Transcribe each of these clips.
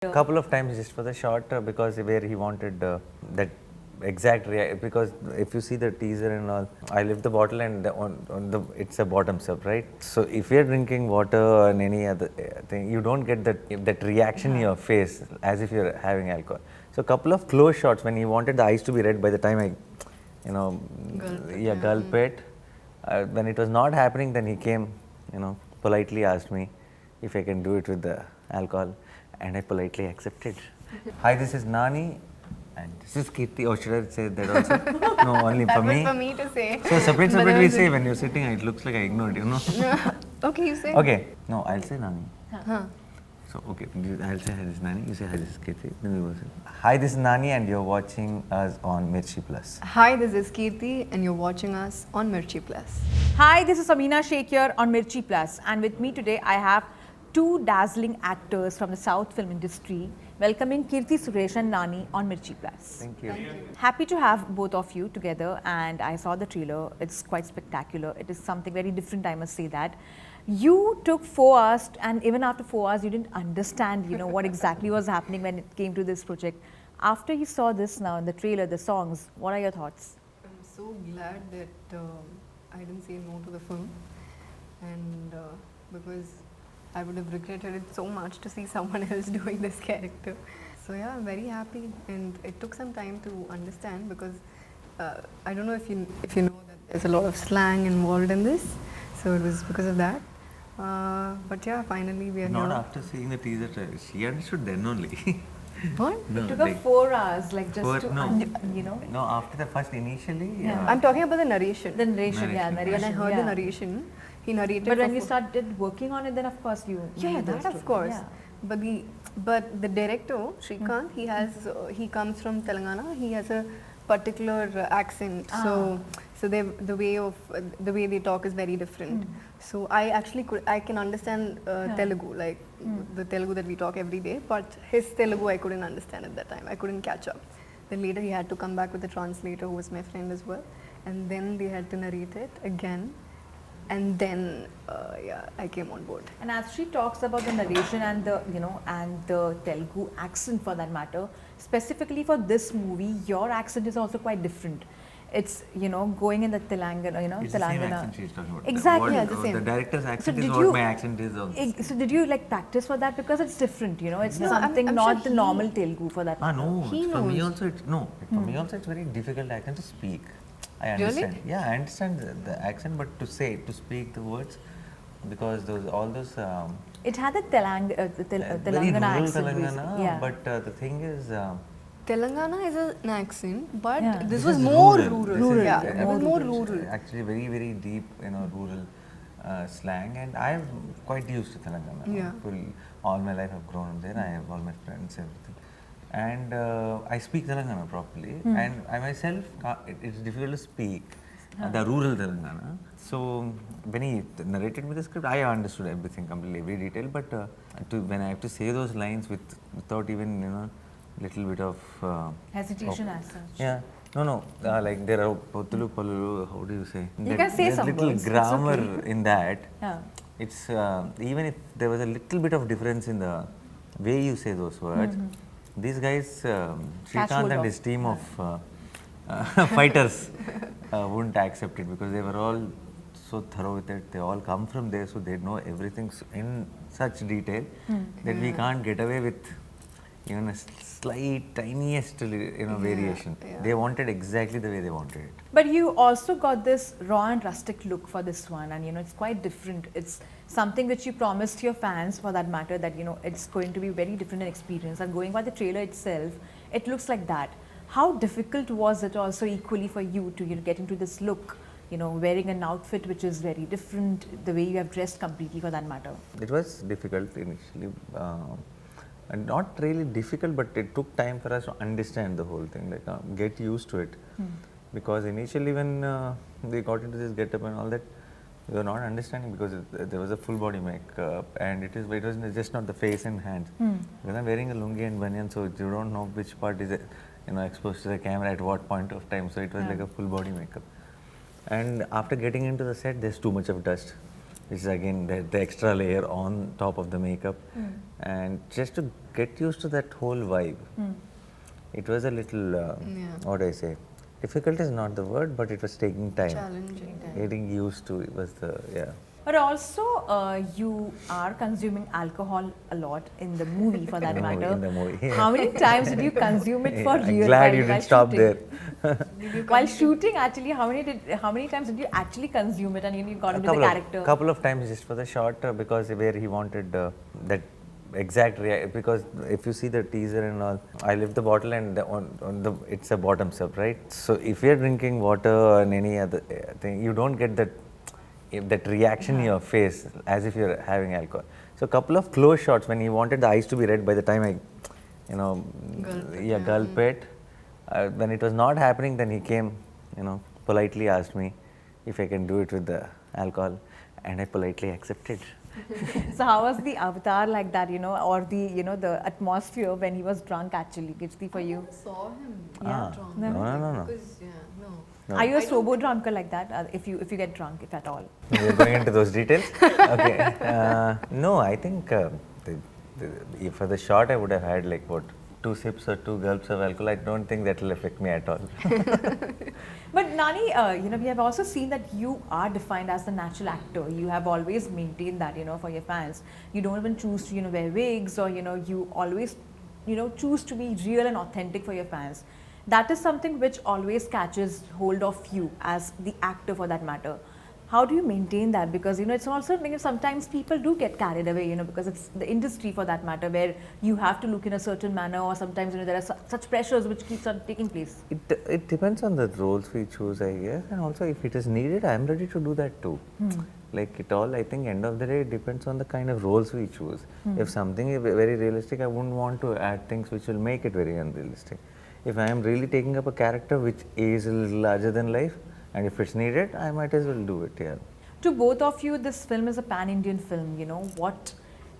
Couple of times just for the shot because where he wanted that exact because if you see the teaser and all, I lift the bottle and on the it's a bottoms up, right? So if you're drinking water and any other thing, you don't get that reaction in your face as if you're having alcohol. So a couple of close shots when he wanted the eyes to be red by the time I, gulp it. When it was not happening, then he came, politely asked me if I can do it with the alcohol. And I politely accepted. Hi, this is Nani, and this is Keerthy. Or should I say that also? No, only for me. That was for me to say. So separate we say when you're sitting. It looks like I ignored you, know. Okay, you say. Okay. No, I'll say Nani. So okay, I'll say hi, this is Nani. You say hi, this is Keerthy. Then we will say hi, this is Nani, and you're watching us on Mirchi Plus. Hi, this is Keerthy, and you're watching us on Mirchi Plus. Hi, this is Samina Shaikh here on Mirchi Plus, and with me today I have two dazzling actors from the South film industry, welcoming Keerthy Suresh and Nani on Mirchi Plus. Thank you. Happy to have both of you together, and I saw the trailer. It's quite spectacular. It is something very different, I must say that. You took 4 hours, and even after 4 hours, you didn't understand, what exactly was happening when it came to this project. After you saw this now in the trailer, the songs, what are your thoughts? I'm so glad that I didn't say no to the film, and because I would have regretted it so much to see someone else doing this character. So yeah, I'm very happy, and it took some time to understand because I don't know if you know that there's a lot of slang involved in this, so it was because of that. But yeah, finally we are Not here. after seeing the teaser trailer. She understood then only. What? No, It took us 4 hours, like just to, no. No, after the first initially. Yeah. I'm talking about the narration. The narration, yeah, Narration. narration. When I heard the yeah. narration, he narrated. But for when you 4 started working on it, then of course you. Yeah, knew the that story. of course. Yeah. But the director Shrikant, he comes from Telangana. He has a particular accent. So the way they talk is very different. So I can understand Telugu, like the Telugu that we talk every day. But his Telugu I couldn't understand at that time. I couldn't catch up. Then later he had to come back with the translator, who was my friend as well, and then they had to narrate it again. And then, I came on board. And as she talks about the narration and the, and the Telugu accent for that matter, specifically for this movie, your accent is also quite different. It's, going in the Telangana, It's Telangana. the same accent she's talking about. Exactly, yeah, the same. The director's accent So is did what you- my accent is also. So did you practice for that, because it's different, it's No, something I'm not sure the he- normal Telugu for that matter. No, He for me knows. also it's for me also it's very difficult accent to speak. I Really? understand. Yeah, I understand the accent, but to speak the words, because all those It had the very Telangana rural accent. Telangana, Yeah. but the thing is, Telangana is an accent, but Yeah. this this was is more This rural. is, Yeah, it was more rural. Actually, very very deep, rural slang, and I'm quite used to Telangana. Yeah. All my life I've grown up there. I have all my friends, everything, and I speak Telangana properly. And I myself, it's difficult to speak the rural Telangana. So when he narrated me the script, I understood everything completely, every detail. But when I have to say those lines without even little bit of Hesitation as such. yeah. No. Like there are pottulu palulu. How do you say? You can say there's some little words, it's grammar okay. in that. Yeah. It's even if there was a little bit of difference in the way you say those words, these guys, Catch hold Shrikant and of. his team of fighters wouldn't accept it, because they were all so thorough with it. They all come from there, so they know everything in such detail that we can't get away with even a slight, tiniest variation. yeah. They wanted exactly the way they wanted it. But you also got this raw and rustic look for this one, and it's quite different. It's something which you promised your fans, for that matter, that it's going to be very different in experience. And going by the trailer itself, it looks like that. How difficult was it also equally for you to get into this look, wearing an outfit which is very different, the way you have dressed completely for that matter? It was difficult initially, and not really difficult, but it took time for us to understand the whole thing, like get used to it. Because initially when they got into this getup and all that, we were not understanding, because there was a full body makeup, and it was just not the face and hands. Because I'm wearing a lungi and banyan, so you don't know which part is exposed to the camera at what point of time. So it was like a full body makeup. And after getting into the set, there's too much of dust. which is again the extra layer on top of the makeup. And just to get used to that whole vibe, it was a little, what do I say, difficult is not the word, but it was taking time. Challenging. Getting used to it was the, But also, you are consuming alcohol a lot in the movie, for that matter. In the movie. How many times did you consume it for I'm real? glad you didn't stop shooting? there. While shooting, actually, how many times did you actually consume it, and you got into the character? Couple of times just for the shot, because where he wanted that exact because if you see the teaser and all, I lift the bottle and it's a bottoms up, right? So if you're drinking water and any other thing, you don't get that reaction in your face as if you're having alcohol. So a couple of close shots when he wanted the eyes to be red by the time I, gulp it. When it was not happening, then he came, politely asked me if I can do it with the alcohol, and I politely accepted. So how was the avatar like that, or the, the atmosphere when he was drunk actually, Keerthy, for you? I saw him drunk. No. Because, no. Are you a sober drunker like that, if you get drunk, if at all? We're going into those details? Okay. No, I think for the shot I would have had like what, 2 sips or 2 gulps of alcohol. I don't think that will affect me at all. But Nani, we have also seen that you are defined as the natural actor. You have always maintained that, for your fans. You don't even choose to, wear wigs, or, you always, choose to be real and authentic for your fans. That is something which always catches hold of you as the actor, for that matter. How do you maintain that? Because, it's also, sometimes people do get carried away, because it's the industry, for that matter, where you have to look in a certain manner, or sometimes, there are such pressures which keeps on taking place. It depends on the roles we choose, I guess, and also if it is needed, I am ready to do that too. Like it all, I think end of the day, it depends on the kind of roles we choose. If something is very realistic, I wouldn't want to add things which will make it very unrealistic. If I am really taking up a character which is a little larger than life, and if it's needed, I might as well do it, To both of you, this film is a pan-Indian film, what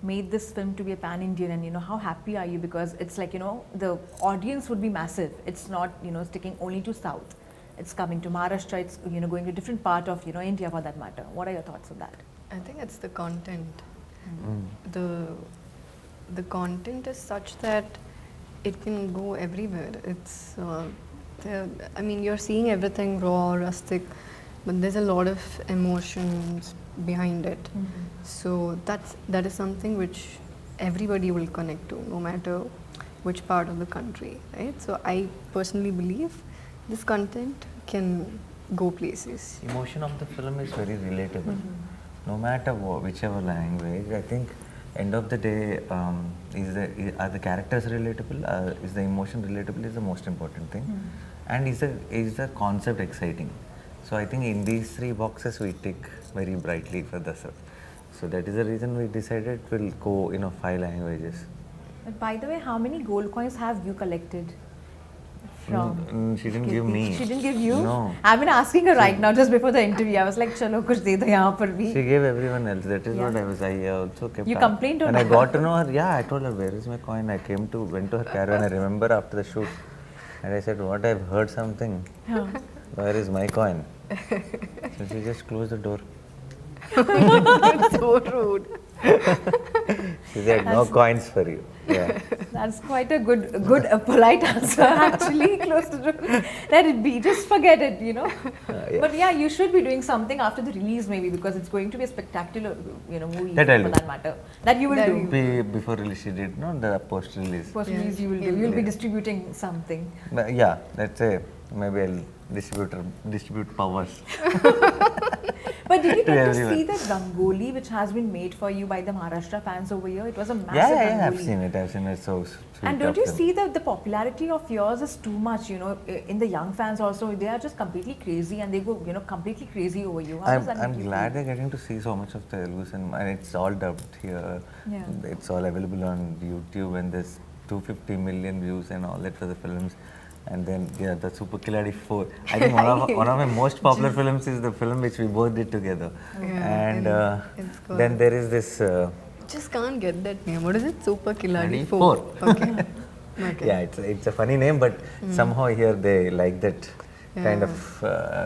made this film to be a pan-Indian, and how happy are you? Because it's like, the audience would be massive. It's not, sticking only to South. It's coming to Maharashtra, it's, going to different part of, India, for that matter. What are your thoughts on that? I think it's the content. The content is such that it can go everywhere. It's, you're seeing everything raw, rustic, but there's a lot of emotions behind it. So that is something which everybody will connect to, no matter which part of the country, right? So I personally believe this content can go places. Emotion of the film is very relatable. No matter whichever language, I think end of the day, are the characters relatable? Is the emotion relatable? Is the most important thing, and is the concept exciting? So I think in these 3 boxes we tick very brightly for Dasara. So that is the reason we decided we'll go 5 languages. But by the way, how many gold coins have you collected? She didn't give me. She didn't give you? No. I've been asking her right now, just before the interview. I was like, chalo, kuch de do yahan par bhi. She gave everyone else. That is what I also kept. You complained when or I not? got to know her, I told her, where is my coin? I went to her caravan. I remember after the shoot, and I said, what, I've heard something. Where is my coin? So she just closed the door. It's so rude. She said, no coins for you. Yeah. That's quite a good, polite answer, actually. Close to the let it be. Just forget it, Yeah. But yeah, you should be doing something after the release, maybe, because it's going to be a spectacular, movie, That I'll for do. that matter. That you will do. Before release, she did, no, the post release. Post release, you will do. You'll be distributing something. But yeah, that's it. Maybe I'll distribute powers. But did you To get to everyone. see the Rangoli which has been made for you by the Maharashtra fans over here? It was a massive Yeah, I've Rangoli. seen it. I've seen it. So sweet. And don't of you them. see that the popularity of yours is too much, in the young fans also, they are just completely crazy, and they go, completely crazy over you. How does that I'm make you glad feel? they're getting to see so much of Telugu cinema, and it's all dubbed here. Yeah. It's all available on YouTube, and there's 250 million views and all that for the films. And then the Super Killadi 4. I think one of my most popular films is the film which we both did together. And it's good. then there is this. Just can't get that name. What is it? Super Killadi Killadi 4. Okay. Okay. Yeah, it's a funny name, but somehow here they like that kind of,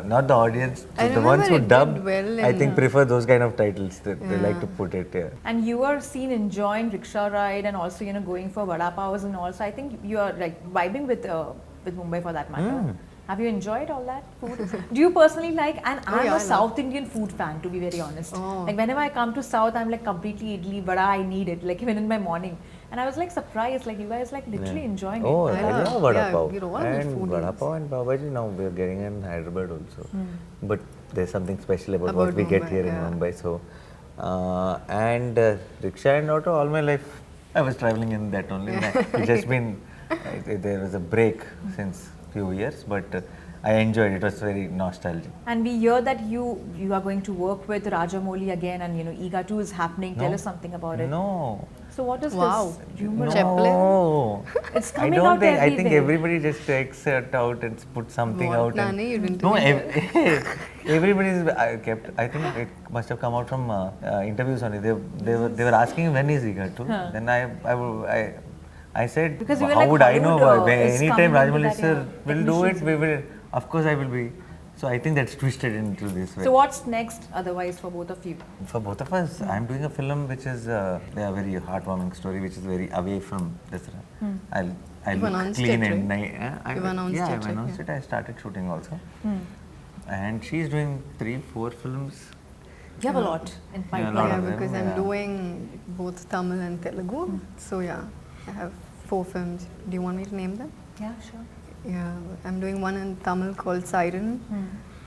not the audience, I so the ones who remember it dub, did well I in, think prefer those kind of titles that they like Yeah. to put it. Yeah. And you are seen enjoying rickshaw ride and also going for vada pavs, and also I think you are like vibing with Mumbai for that matter. Have you enjoyed all that food? Do you personally like? And I'm yeah, I a love- South Indian food fan, to be very honest. Oh. Like whenever I come to South, I'm like completely idli, vada. I need it. Like even in my morning, and I was like surprised, like you guys like literally enjoying Oh, it. I Yeah. love vada Yeah, pav. we're all And foodies. vada pav and pav bhaji now we are getting in Hyderabad also. But there's something special about what About we get Mumbai, here in yeah. Mumbai. So, and rickshaw and auto, all my life I was traveling in that only. It's just been, there was a break since few years, but I enjoyed it. It was very nostalgic. And we hear that you are going to work with Rajamouli again, and Ega 2 is happening. Tell No. us something about it. No. So what is Wow. this rumor? No. It's I coming don't out think. I think everywhere. everybody just takes it out and put something What? out. Nani, you didn't No, even everybody is. I kept. I think it must have come out from interviews only. They were asking when is Iga 2. Then I said, Because you were how like, would I know? Hollywood, is Anytime coming into Rajamouli that, sir yeah, will do it, technicians. we will. Of course, I will be. So I think that's twisted into this way. So what's next otherwise for both of you? For both of us, I'm doing a film which is a very heartwarming story, which is very away from Dasara. I'll You've look announced clean it, and right? You've announced yeah, it, I've right? announced Yeah. it. I started shooting also, and she's doing 3-4 films. You have a lot in Yeah, a pipeline. lot Yeah, of them, because yeah. I'm doing both Tamil and Telugu. So yeah, I have 4 films. Do you want me to name them? Yeah, sure. Yeah, I'm doing one in Tamil called Siren.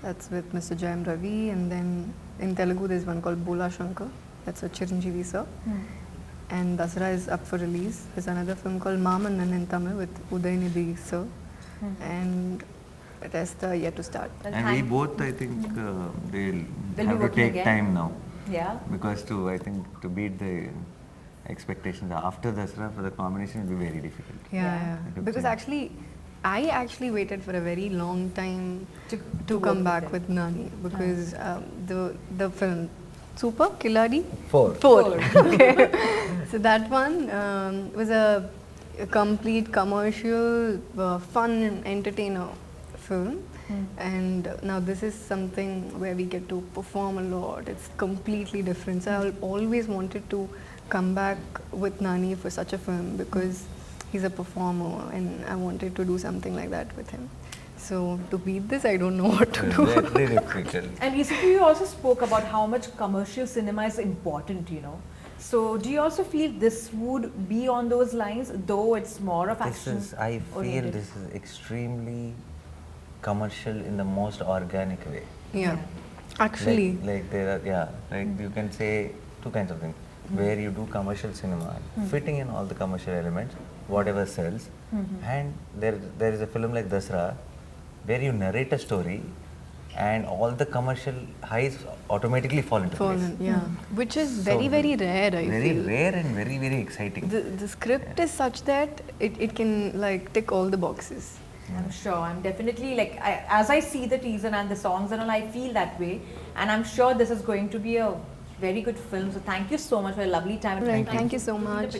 That's with Mr. Jayam Ravi. And then in Telugu, there's one called Bola Shankar. That's a Chiranjeevi sir. And Dasara is up for release. There's another film called Mamannan in Tamil with Udaynidhi sir. And the rest are yet to start. Well, And we both, I think, they'll be have to working take again? time now, Yeah. because I think to beat the expectations after Dasara for the combination will be very difficult. Yeah. It took Because time. I actually waited for a very long time To to work come with back them. with Nani because the film Super Killadi 4. 4. Okay. So that one was a complete commercial, fun and entertainer film. And now this is something where we get to perform a lot. It's completely different. So I always wanted to come back with Nani for such a film because he's a performer and I wanted to do something like that with him. So to beat this, I don't know what to do. Very difficult. And recently you also spoke about how much commercial cinema is important, So do you also feel this would be on those lines, though it's more of action? I feel oriented? this is extremely commercial in the most organic way. Yeah. Actually, Like there are, like you can say 2 kinds of things. Where you do commercial cinema, fitting in all the commercial elements, whatever sells. And there is a film like Dasara, where you narrate a story and all the commercial highs automatically fall into place. yeah. Which is So very, very rare, I Very feel. rare and very, very exciting. The script is such that it can like tick all the boxes. I'm sure. I'm definitely like, as I see the teaser and the songs and all, I feel that way. And I'm sure this is going to be a very good film. So thank you so much for a lovely time. Right, thank you so much.